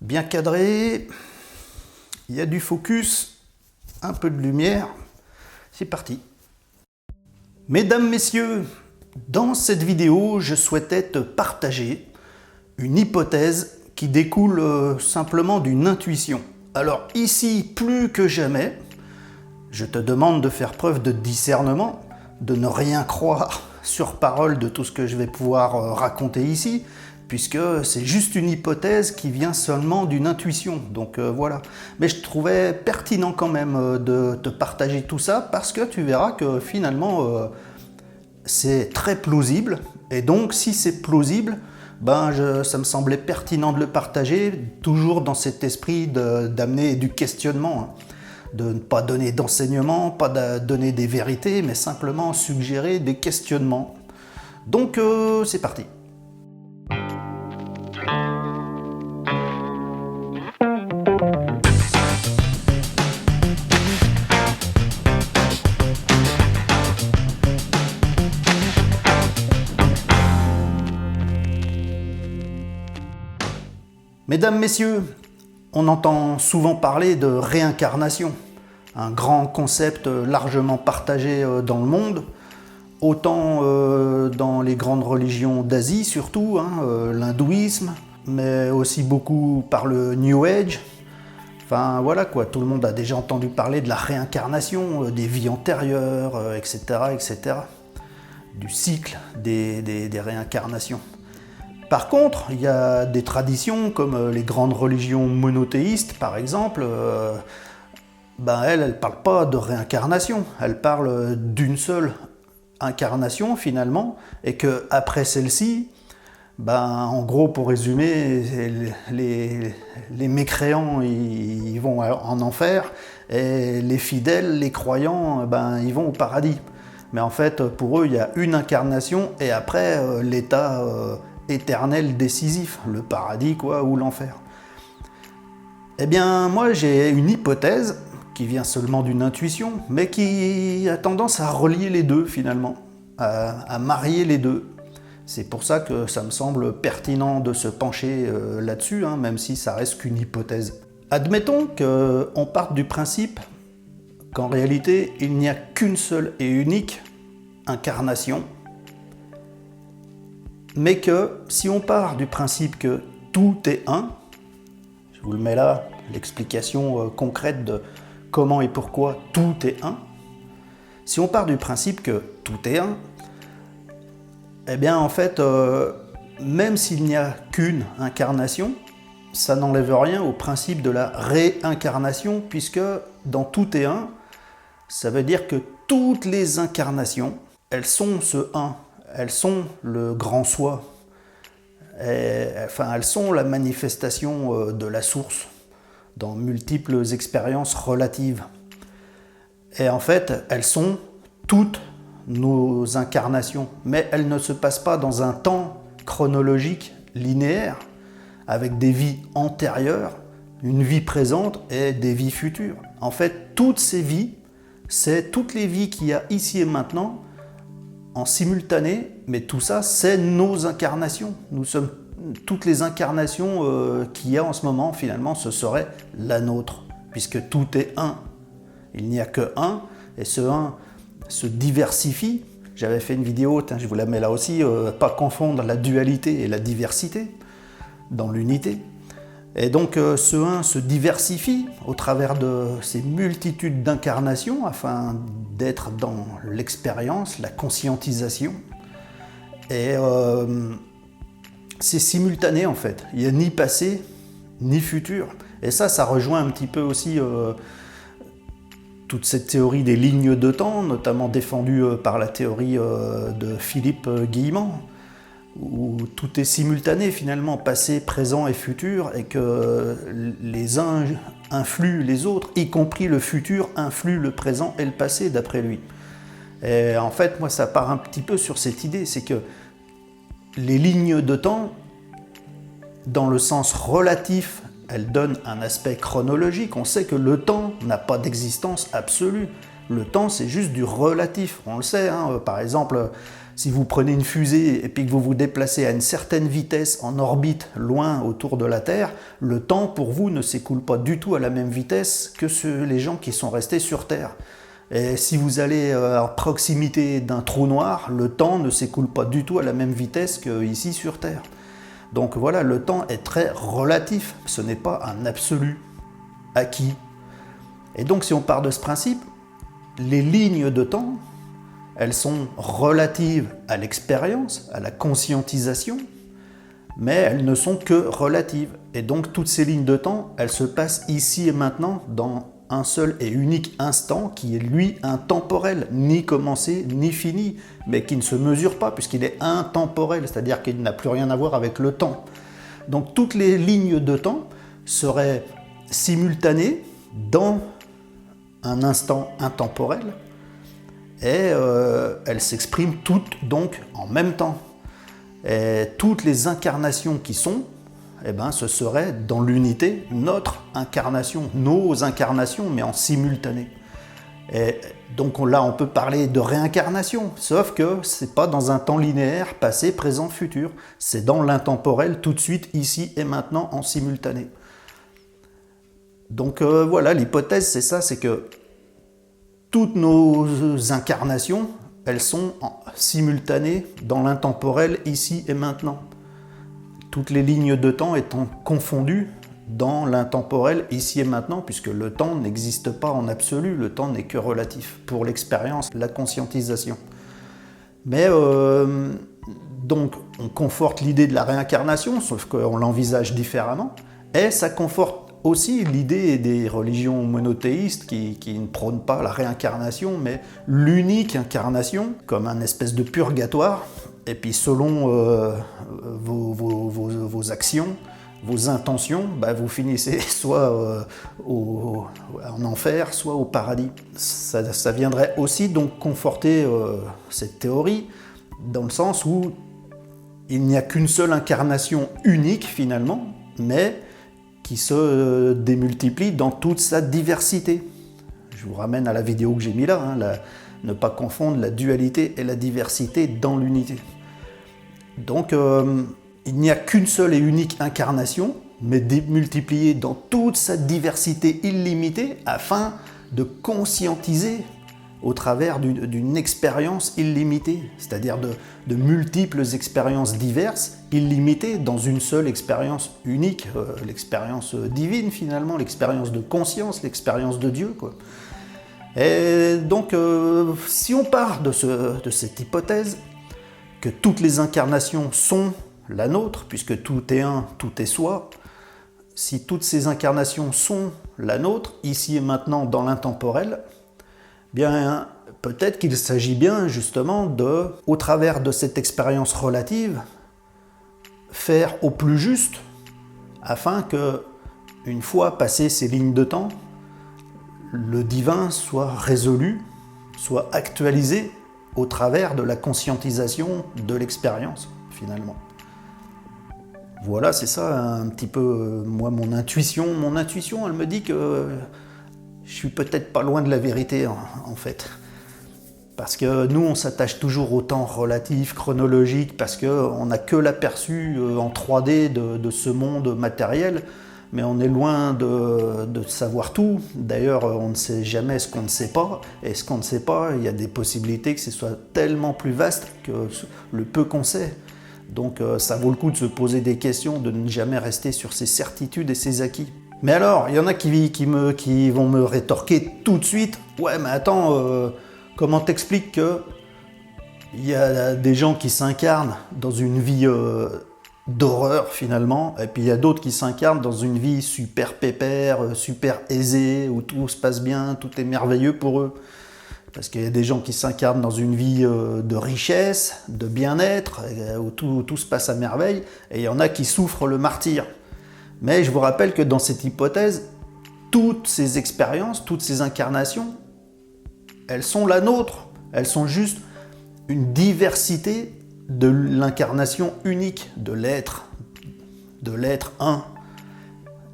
bien cadré, il y a du focus, un peu de lumière, c'est parti. Mesdames, messieurs, dans cette vidéo, je souhaitais te partager une hypothèse qui découle simplement d'une intuition. Alors ici, plus que jamais, je te demande de faire preuve de discernement, de ne rien croire sur parole de tout ce que je vais pouvoir raconter ici, puisque c'est juste une hypothèse qui vient seulement d'une intuition, donc voilà. Mais je trouvais pertinent quand même de te partager tout ça, parce que tu verras que finalement, c'est très plausible, et donc si c'est plausible, ça me semblait pertinent de le partager, toujours dans cet esprit d'amener du questionnement, de ne pas donner d'enseignement, pas donner des vérités, mais simplement suggérer des questionnements. Donc c'est parti. Mesdames, messieurs, on entend souvent parler de réincarnation, un grand concept largement partagé dans le monde, autant dans les grandes religions d'Asie surtout, l'hindouisme, mais aussi beaucoup par le New Age. Enfin voilà quoi, tout le monde a déjà entendu parler de la réincarnation, des vies antérieures, etc., etc., du cycle des réincarnations. Par contre, il y a des traditions comme les grandes religions monothéistes, par exemple, elles ne parlent pas de réincarnation, elles parlent d'une seule incarnation finalement, et qu'après celle-ci, en gros, pour résumer, les mécréants ils vont en enfer, et les fidèles, les croyants, ils vont au paradis. Mais en fait, pour eux, il y a une incarnation, et après, l'état éternel décisif, le paradis quoi, ou l'enfer. Eh bien, moi j'ai une hypothèse qui vient seulement d'une intuition, mais qui a tendance à relier les deux finalement, à marier les deux. C'est pour ça que ça me semble pertinent de se pencher là-dessus, même si ça reste qu'une hypothèse. Admettons qu'on parte du principe qu'en réalité, il n'y a qu'une seule et unique incarnation, mais que si on part du principe que tout est un, je vous le mets là, l'explication concrète de comment et pourquoi tout est un, si on part du principe que tout est un, eh bien en fait, même s'il n'y a qu'une incarnation, ça n'enlève rien au principe de la réincarnation, puisque dans tout est un, ça veut dire que toutes les incarnations, elles sont ce un. Elles sont le grand soi, elles sont la manifestation de la source dans multiples expériences relatives. Et en fait, elles sont toutes nos incarnations, mais elles ne se passent pas dans un temps chronologique linéaire, avec des vies antérieures, une vie présente et des vies futures. En fait, toutes ces vies, c'est toutes les vies qu'il y a ici et maintenant, en simultané, mais tout ça, c'est nos incarnations. Nous sommes toutes les incarnations qu'il y a en ce moment, finalement, ce serait la nôtre, puisque tout est un. Il n'y a que un, et ce un se diversifie. J'avais fait une vidéo, je vous la mets là aussi, pas confondre la dualité et la diversité dans l'unité. Et donc ce un se diversifie au travers de ces multitudes d'incarnations afin d'être dans l'expérience, la conscientisation. Et c'est simultané en fait. Il n'y a ni passé ni futur. Et ça rejoint un petit peu aussi toute cette théorie des lignes de temps, notamment défendue par la théorie de Philippe Guillemant, où tout est simultané finalement, passé, présent et futur, et que les uns influent les autres, y compris le futur influe le présent et le passé d'après lui. Et en fait, moi ça part un petit peu sur cette idée, c'est que les lignes de temps, dans le sens relatif, elles donnent un aspect chronologique. On sait que le temps n'a pas d'existence absolue. Le temps, c'est juste du relatif. On le sait, par exemple, Si vous prenez une fusée et puis que vous vous déplacez à une certaine vitesse en orbite loin autour de la Terre, le temps pour vous ne s'écoule pas du tout à la même vitesse que les gens qui sont restés sur Terre. Et si vous allez à proximité d'un trou noir, le temps ne s'écoule pas du tout à la même vitesse qu'ici sur Terre. Donc voilà, le temps est très relatif, ce n'est pas un absolu acquis. Et donc si on part de ce principe, les lignes de temps, elles sont relatives à l'expérience, à la conscientisation, mais elles ne sont que relatives. Et donc toutes ces lignes de temps, elles se passent ici et maintenant dans un seul et unique instant qui est lui intemporel, ni commencé ni fini, mais qui ne se mesure pas puisqu'il est intemporel, c'est-à-dire qu'il n'a plus rien à voir avec le temps. Donc toutes les lignes de temps seraient simultanées dans un instant intemporel, et elles s'expriment toutes donc en même temps. Et toutes les incarnations qui sont, eh ben, ce serait dans l'unité notre incarnation, nos incarnations, mais en simultané. Et donc là, on peut parler de réincarnation, sauf que c'est pas dans un temps linéaire, passé, présent, futur. C'est dans l'intemporel, tout de suite, ici et maintenant, en simultané. Donc voilà, l'hypothèse, c'est ça, c'est que toutes nos incarnations, elles sont simultanées dans l'intemporel, ici et maintenant. Toutes les lignes de temps étant confondues dans l'intemporel, ici et maintenant, puisque le temps n'existe pas en absolu, le temps n'est que relatif pour l'expérience, la conscientisation. Mais donc, on conforte l'idée de la réincarnation, sauf qu'on l'envisage différemment, et ça conforte aussi l'idée des religions monothéistes qui ne prônent pas la réincarnation, mais l'unique incarnation, comme un espèce de purgatoire. Et puis selon vos actions, vos intentions, bah, vous finissez soit en enfer, soit au paradis. Ça viendrait aussi donc conforter cette théorie, dans le sens où il n'y a qu'une seule incarnation unique finalement, mais qui se démultiplie dans toute sa diversité. Je vous ramène à la vidéo que j'ai mis là, hein, ne pas confondre la dualité et la diversité dans l'unité. Donc, il n'y a qu'une seule et unique incarnation, mais démultipliée dans toute sa diversité illimitée, afin de conscientiser au travers d'une expérience illimitée, c'est-à-dire de multiples expériences diverses, illimitées, dans une seule expérience unique, l'expérience divine finalement, l'expérience de conscience, l'expérience de Dieu, quoi. Et donc, si on part de cette hypothèse, que toutes les incarnations sont la nôtre, puisque tout est un, tout est soi, si toutes ces incarnations sont la nôtre, ici et maintenant dans l'intemporel, bien peut-être qu'il s'agit bien justement de, au travers de cette expérience relative, faire au plus juste, afin que, une fois passées ces lignes de temps, le divin soit résolu, soit actualisé au travers de la conscientisation de l'expérience, finalement. Voilà, c'est ça un petit peu, moi, mon intuition. Mon intuition, elle me dit que je suis peut-être pas loin de la vérité, en fait. Parce que nous, on s'attache toujours au temps relatif, chronologique, parce qu'on n'a que l'aperçu en 3D de ce monde matériel, mais on est loin de savoir tout. D'ailleurs, on ne sait jamais ce qu'on ne sait pas, et ce qu'on ne sait pas, il y a des possibilités que ce soit tellement plus vaste que le peu qu'on sait. Donc ça vaut le coup de se poser des questions, de ne jamais rester sur ses certitudes et ses acquis. Mais alors, il y en a qui vont me rétorquer tout de suite, « Ouais, mais attends, comment t'expliques qu'il y a des gens qui s'incarnent dans une vie d'horreur finalement, et puis il y a d'autres qui s'incarnent dans une vie super pépère, super aisée, où tout se passe bien, tout est merveilleux pour eux. Parce qu'il y a des gens qui s'incarnent dans une vie de richesse, de bien-être, où tout se passe à merveille, et il y en a qui souffrent le martyre. Mais je vous rappelle que dans cette hypothèse, toutes ces expériences, toutes ces incarnations, elles sont la nôtre. Elles sont juste une diversité de l'incarnation unique, de l'être un,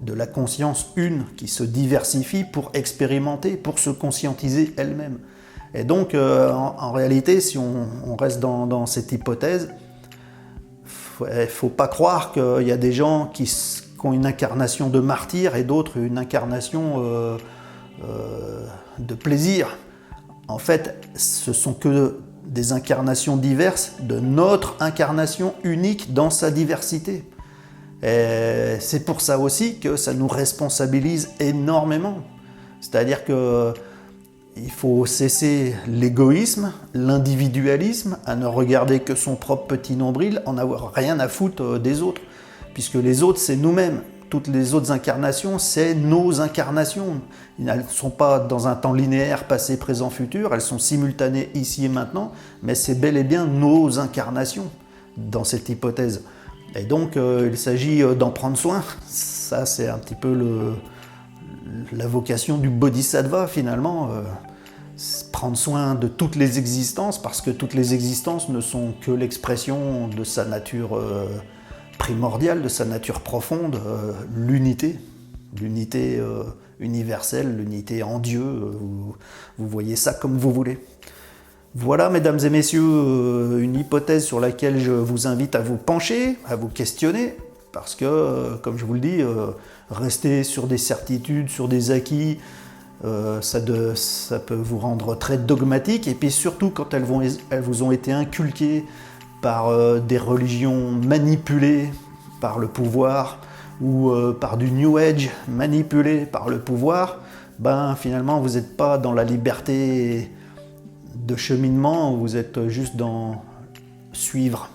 de la conscience une qui se diversifie pour expérimenter, pour se conscientiser elle-même. Et donc, en réalité, si on reste dans cette hypothèse, il ne faut pas croire qu'il y a des gens qui ont une incarnation de martyr et d'autres une incarnation de plaisir. En fait, ce sont que des incarnations diverses de notre incarnation unique dans sa diversité. Et c'est pour ça aussi que ça nous responsabilise énormément. C'est-à-dire qu'il faut cesser l'égoïsme, l'individualisme, à ne regarder que son propre petit nombril, en avoir rien à foutre des autres. Puisque les autres, c'est nous-mêmes. Toutes les autres incarnations, c'est nos incarnations. Elles ne sont pas dans un temps linéaire, passé, présent, futur, elles sont simultanées ici et maintenant, mais c'est bel et bien nos incarnations dans cette hypothèse. Et donc, il s'agit d'en prendre soin. Ça, c'est un petit peu la vocation du bodhisattva, finalement. Prendre soin de toutes les existences, parce que toutes les existences ne sont que l'expression de sa nature primordiale, de sa nature profonde, l'unité universelle, l'unité en Dieu, vous voyez ça comme vous voulez. Voilà, mesdames et messieurs, une hypothèse sur laquelle je vous invite à vous pencher, à vous questionner, parce que, comme je vous le dis, rester sur des certitudes, sur des acquis, ça peut vous rendre très dogmatique, et puis surtout quand elles vous ont été inculquées par des religions manipulées par le pouvoir ou par du New Age manipulé par le pouvoir, ben finalement vous n'êtes pas dans la liberté de cheminement, vous êtes juste dans suivre.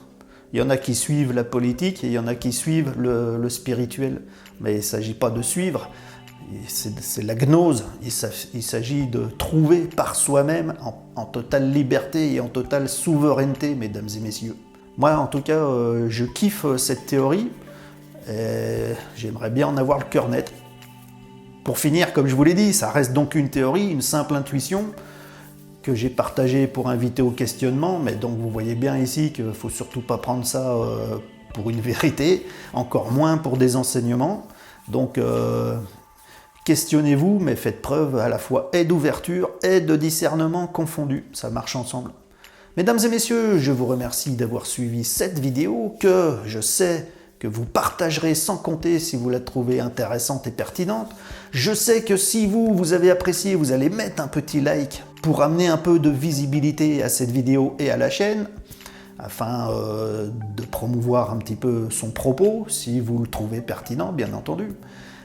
Il y en a qui suivent la politique et il y en a qui suivent le spirituel, mais il ne s'agit pas de suivre, c'est la gnose, il s'agit de trouver par soi-même en totale liberté et en totale souveraineté, mesdames et messieurs. Moi, en tout cas, je kiffe cette théorie et j'aimerais bien en avoir le cœur net. Pour finir, comme je vous l'ai dit, ça reste donc une théorie, une simple intuition que j'ai partagée pour inviter au questionnement, mais donc vous voyez bien ici qu'il ne faut surtout pas prendre ça pour une vérité, encore moins pour des enseignements. Donc, questionnez-vous, mais faites preuve à la fois et d'ouverture et de discernement confondus. Ça marche ensemble. Mesdames et messieurs, je vous remercie d'avoir suivi cette vidéo que je sais que vous partagerez sans compter si vous la trouvez intéressante et pertinente. Je sais que si vous avez apprécié, vous allez mettre un petit like pour amener un peu de visibilité à cette vidéo et à la chaîne, afin de promouvoir un petit peu son propos, si vous le trouvez pertinent, bien entendu.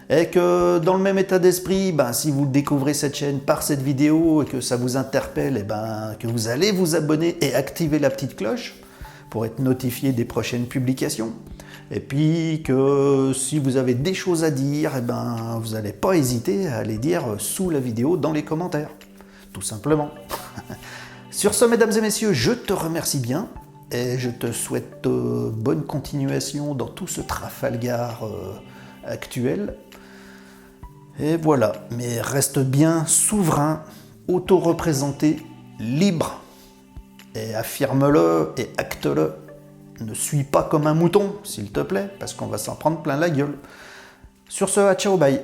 Et que dans le même état d'esprit, si vous découvrez cette chaîne par cette vidéo et que ça vous interpelle, que vous allez vous abonner et activer la petite cloche pour être notifié des prochaines publications. Et puis que si vous avez des choses à dire, vous n'allez pas hésiter à les dire sous la vidéo dans les commentaires. Tout simplement. Sur ce, mesdames et messieurs, je te remercie bien et je te souhaite bonne continuation dans tout ce Trafalgar actuel. Et voilà, mais reste bien souverain, auto-représenté, libre. Et affirme-le et acte-le. Ne suis pas comme un mouton, s'il te plaît, parce qu'on va s'en prendre plein la gueule. Sur ce, ciao, bye.